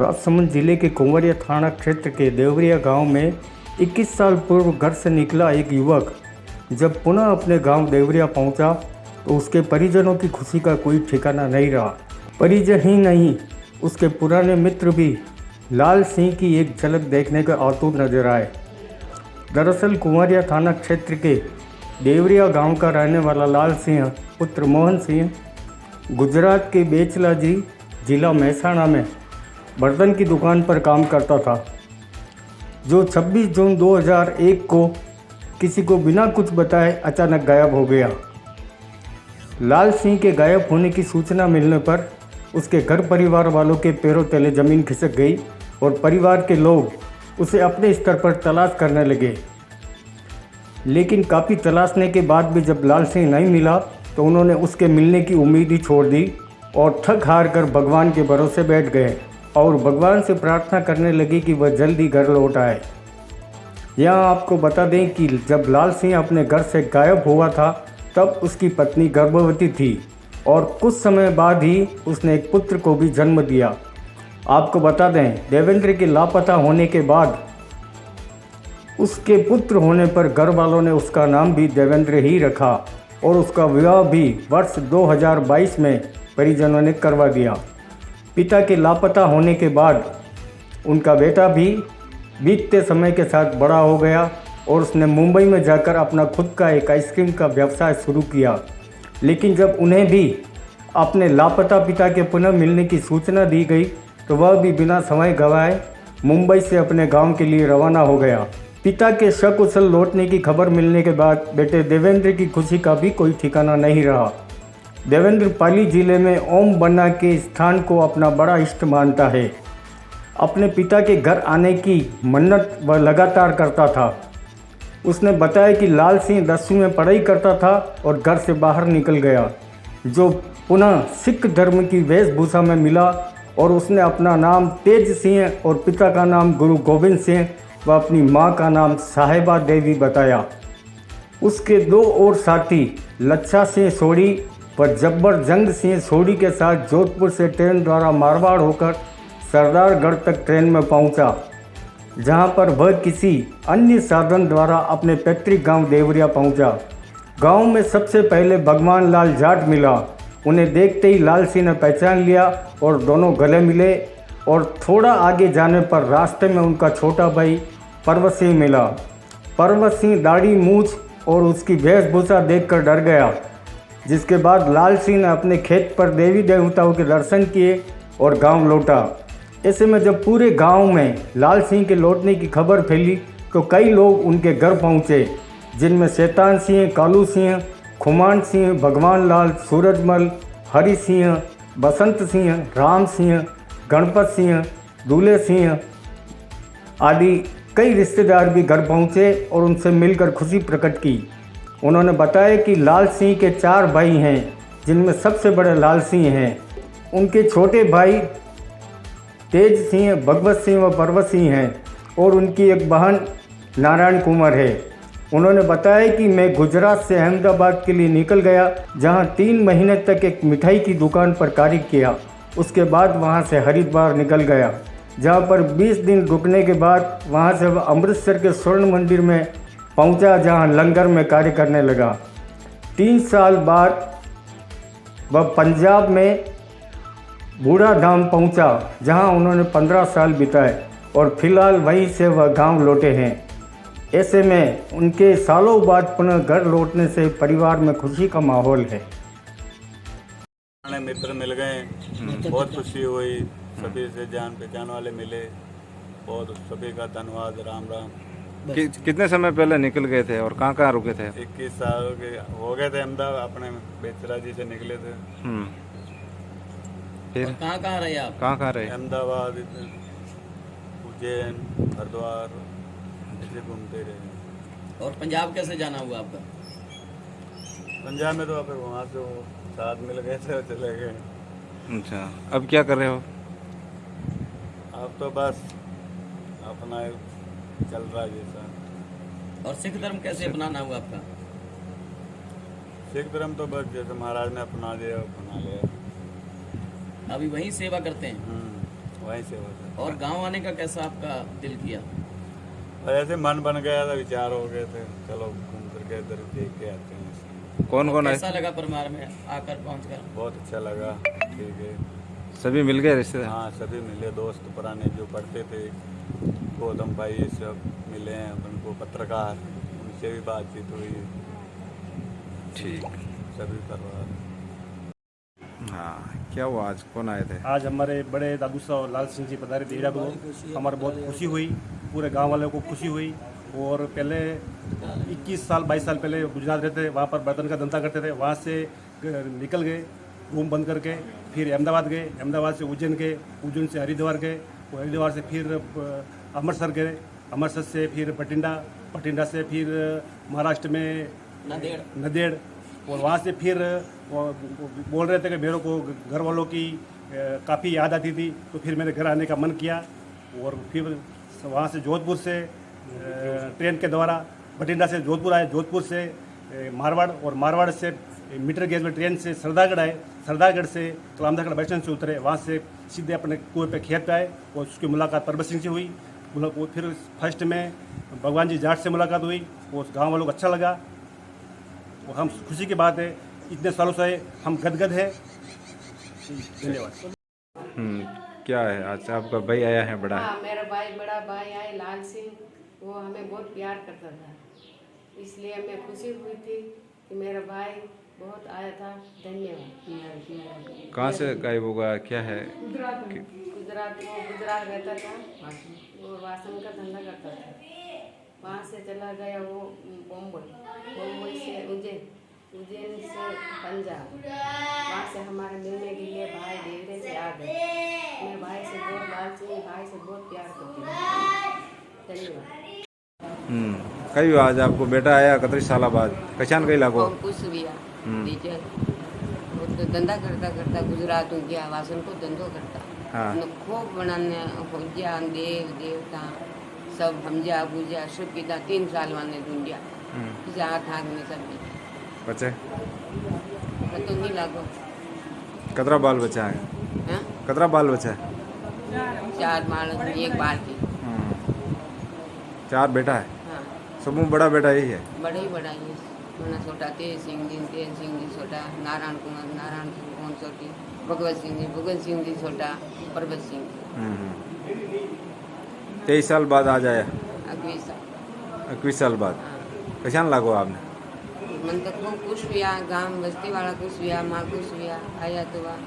राजसमंद जिले के कुंवरिया थाना क्षेत्र के देवरिया गांव में 21 साल पूर्व घर से निकला एक युवक जब पुनः अपने गांव देवरिया पहुंचा तो उसके परिजनों की खुशी का कोई ठिकाना नहीं रहा। परिजन ही नहीं, उसके पुराने मित्र भी लाल सिंह की एक झलक देखने का आतुर नजर आए। दरअसल कुंवरिया थाना क्षेत्र के देवरिया गांव का रहने वाला लाल सिंह पुत्र मोहन सिंह गुजरात के बेचलाजी जिला महसाणा में बर्तन की दुकान पर काम करता था, जो 26 जून 2001 को किसी को बिना कुछ बताए अचानक गायब हो गया। लाल सिंह के गायब होने की सूचना मिलने पर उसके घर परिवार वालों के पैरों तले ज़मीन खिसक गई और परिवार के लोग उसे अपने स्तर पर तलाश करने लगे। लेकिन काफ़ी तलाशने के बाद भी जब लाल सिंह नहीं मिला तो उन्होंने उसके मिलने की उम्मीद ही छोड़ दी और थक हार कर भगवान के भरोसे बैठ गए और भगवान से प्रार्थना करने लगे कि वह जल्दी घर लौट आए। यहाँ आपको बता दें कि जब लाल सिंह अपने घर से गायब हुआ था तब उसकी पत्नी गर्भवती थी और कुछ समय बाद ही उसने एक पुत्र को भी जन्म दिया। आपको बता दें, देवेंद्र के लापता होने के बाद उसके पुत्र होने पर घर वालों ने उसका नाम भी देवेंद्र ही रखा और उसका विवाह भी वर्ष 2022 में परिजनों ने करवा दिया। पिता के लापता होने के बाद उनका बेटा भी बीतते समय के साथ बड़ा हो गया और उसने मुंबई में जाकर अपना खुद का एक आइसक्रीम का व्यवसाय शुरू किया। लेकिन जब उन्हें भी अपने लापता पिता के पुनः मिलने की सूचना दी गई तो वह भी बिना समय गंवाए मुंबई से अपने गांव के लिए रवाना हो गया। पिता के सकुशल लौटने की खबर मिलने के बाद बेटे देवेंद्र की खुशी का भी कोई ठिकाना नहीं रहा। देवेंद्र पाली जिले में ओम बन्ना के स्थान को अपना बड़ा इष्ट मानता है। अपने पिता के घर आने की मन्नत वह लगातार करता था। उसने बताया कि लाल सिंह 10वीं में पढ़ाई करता था और घर से बाहर निकल गया, जो पुनः सिख धर्म की वेशभूषा में मिला और उसने अपना नाम तेज सिंह और पिता का नाम गुरु गोविंद सिंह व अपनी मां का नाम साहिबा देवी बताया। उसके दो और साथी लच्छा सिंह सोढ़ी व जब्बर जंग सिंह सोढ़ी के साथ जोधपुर से ट्रेन द्वारा मारवाड़ होकर सरदारगढ़ तक ट्रेन में पहुंचा, जहां पर वह किसी अन्य साधन द्वारा अपने पैतृक गांव देवरिया पहुंचा। गांव में सबसे पहले भगवान लाल जाट मिला। उन्हें देखते ही लाल सिंह ने पहचान लिया और दोनों गले मिले और थोड़ा आगे जाने पर रास्ते में उनका छोटा भाई पर्वत सिंह मिला। पर्वत सिंह दाढ़ी मूछ और उसकी वेशभूषा देखकर डर गया, जिसके बाद लाल सिंह ने अपने खेत पर देवी देवताओं के दर्शन किए और गांव लौटा। ऐसे में जब पूरे गांव में लाल सिंह के लौटने की खबर फैली तो कई लोग उनके घर पहुंचे, जिनमें शैतान सिंह, कालू सिंह, खुमान सिंह, भगवान लाल, सूरजमल, हरि सिंह, बसंत सिंह, राम सिंह, गणपत सिंह, दूल्हे सिंह आदि कई रिश्तेदार भी घर पहुंचे और उनसे मिलकर खुशी प्रकट की। उन्होंने बताया कि लाल सिंह के 4 भाई हैं, जिनमें सबसे बड़े लाल सिंह हैं। उनके छोटे भाई तेज सिंह, भगवत सिंह व पर्वत सिंह हैं और उनकी एक बहन नारायण कुमार है। उन्होंने बताया कि मैं गुजरात से अहमदाबाद के लिए निकल गया, जहां 3 महीने तक एक मिठाई की दुकान पर कार्य किया। उसके बाद वहां से हरिद्वार निकल गया, जहां पर 20 दिन रुकने के बाद वहां से वह अमृतसर के स्वर्ण मंदिर में पहुंचा, जहां लंगर में कार्य करने लगा। 3 साल बाद वह पंजाब में बूढ़ा धाम पहुंचा, जहां उन्होंने 15 साल बिताए और फिलहाल वहीं से वह गांव लौटे हैं। ऐसे में उनके सालों बाद पुनः घर लौटने से परिवार में खुशी का माहौल है। मित्र मिल गए, बहुत खुशी हुई। सभी से जान पहचान वाले मिले और सभी का धन्यवाद। राम राम। कितने समय पहले निकल गए थे और कहाँ रुके थे? 21 साल के हो गए थे। अहमदाबाद अपने बेचराजी से निकले थे। फिर कहाँ रहे आप? कहाँ रहे? अहमदाबाद, उज्जैन, हरिद्वार ऐसे घूमते रहे। और पंजाब कैसे जाना हुआ आपका? पंजाब में तो फिर वहाँ से वो साथ मिल गए थे और चले गए। अच्छा, अब क्या कर रहे हो? अब तो बस अपना चल रहा है जैसा। और सिख धर्म कैसे अपनाना हुआ आपका? सिख धर्म तो बस जैसे महाराज ने अपना लिया अपना लिया। अभी वहीं सेवा करते हैं? वहीं से होता है। और गांव आने का कैसा आपका दिल किया? और ऐसे मन बन गया था, विचार हो गए थे, चलो घूम फिर के इधर देख के आते हैं। कौन कौन कैसा आए? लगा परिवार में आकर पहुंचकर? बहुत अच्छा लगा। ठीक है। सभी मिल गए रिश्तेदार? हाँ, सभी मिले, दोस्त पुराने जो पढ़ते थे, गौतम भाई ये सब मिले हैं, उनको पत्रकार, उनसे भी बातचीत हुई। ठीक। सभी परिवार। हाँ, क्या हुआ आज? कौन आए थे? आज हमारे बड़े दादू साहब लाल सिंह जी पधारे देवरिया को, हमारे बहुत खुशी हुई, पूरे गांव वालों को खुशी हुई। और पहले 21 साल 22 साल पहले गुजरात रहते थे, वहाँ पर बर्तन का धंधा करते थे, वहाँ से निकल गए रूम बंद करके, फिर अहमदाबाद गए, अहमदाबाद से उज्जैन गए, उज्जैन से हरिद्वार गए, और हरिद्वार से फिर अमृतसर गए, अमृतसर से फिर बठिंडा, बठिंडा से फिर महाराष्ट्र में नंदेड़, और वहाँ से फिर बोल रहे थे कि मेरे को घर वालों की काफ़ी याद आती थी, तो फिर मेरे घर आने का मन किया। और फिर वहाँ से जोधपुर से ट्रेन के द्वारा बठिंडा से जोधपुर आए, जोधपुर से मारवाड़, और मारवाड़ से मीटर गेज में ट्रेन से सरदारगढ़ आए, सरदारगढ़ से कलामदाखड़ा बस स्टैंड से उतरे, वहाँ से सीधे अपने कुएं पे खेत पे आए, और उसकी मुलाकात परबत सिंह से हुई। वो फिर फर्स्ट में भगवान जी जाट से मुलाकात हुई, वो गाँव वालों को अच्छा लगा, और हम खुशी की बात है, इतने सालों से हम गदगद है। धन्यवाद। क्या है आज आपका भाई आया है बड़ा? हाँ, मेरा भाई बड़ा भाई है लाल सिंह, वो हमें बहुत प्यार करता था, इसलिए हमें खुशी हुई थी कि मेरा भाई बहुत आया था। धन्यवाद। कहाँ से गायब होगा? क्या है? गुजरात वो गुजरात रहता था, वो वासन का धंधा करता था, वहाँ से चला गया वो बम्बई से उज्जैन, उज्जैन से पंजाब, वहाँ से हमारे मिलने के लिए भाई देवरे से आ गए। मैं भाई से बहुत लाल सिंह भाई से बहुत प्यार करती हूँ। धन्यवाद। कई आज आपको बेटा आया 31 साल बाद, कशान कई लागो? बहुत खुश हुआ टीचर, वो तो धंधा करता करता गुजरात हो गया, वासन को धंधो करता। हाँ। खूब बनाने हो गया, देव देवता सब हमजा बुझा सब किया, 3 साल वाने दुनिया जहाँ था में सब बच्चे तो नहीं लागो। कतरा बाल बच्चा है? हाँ? कतरा बाल बच्चा है? 4 बाल, 1 बाल की। 4 बेटा है? हाँ, सब में बड़ा बेटा यही है? बड़ा ही बड़ा ये मना छोटा तेज सिंह जी छोटा, नारायण कुमार छोटी, भगवत सिंह जी छोटा, परबत सिंह 23 साल बाद आ जाया? 21 साल बाद। हाँ। कशान लागो आपने? मन तो खूब खुश हुआ, गांव बस्ती वाला खुश हुआ, माँ खुश हुआ, आया तो वहाँ।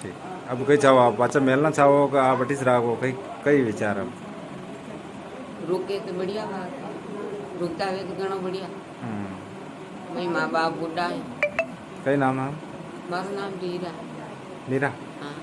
ठीक। अब कई चाहो आप पाचा मिलना चाहो कि आप अटिस रहो, कई कई विचार अब? रुके तो बढ़िया बात, रुकता है तो घणो बढ़िया। भाई माँ बाप बुढ़ा है। कई नाम है? मारू नाम हीरा। नीरा? हाँ।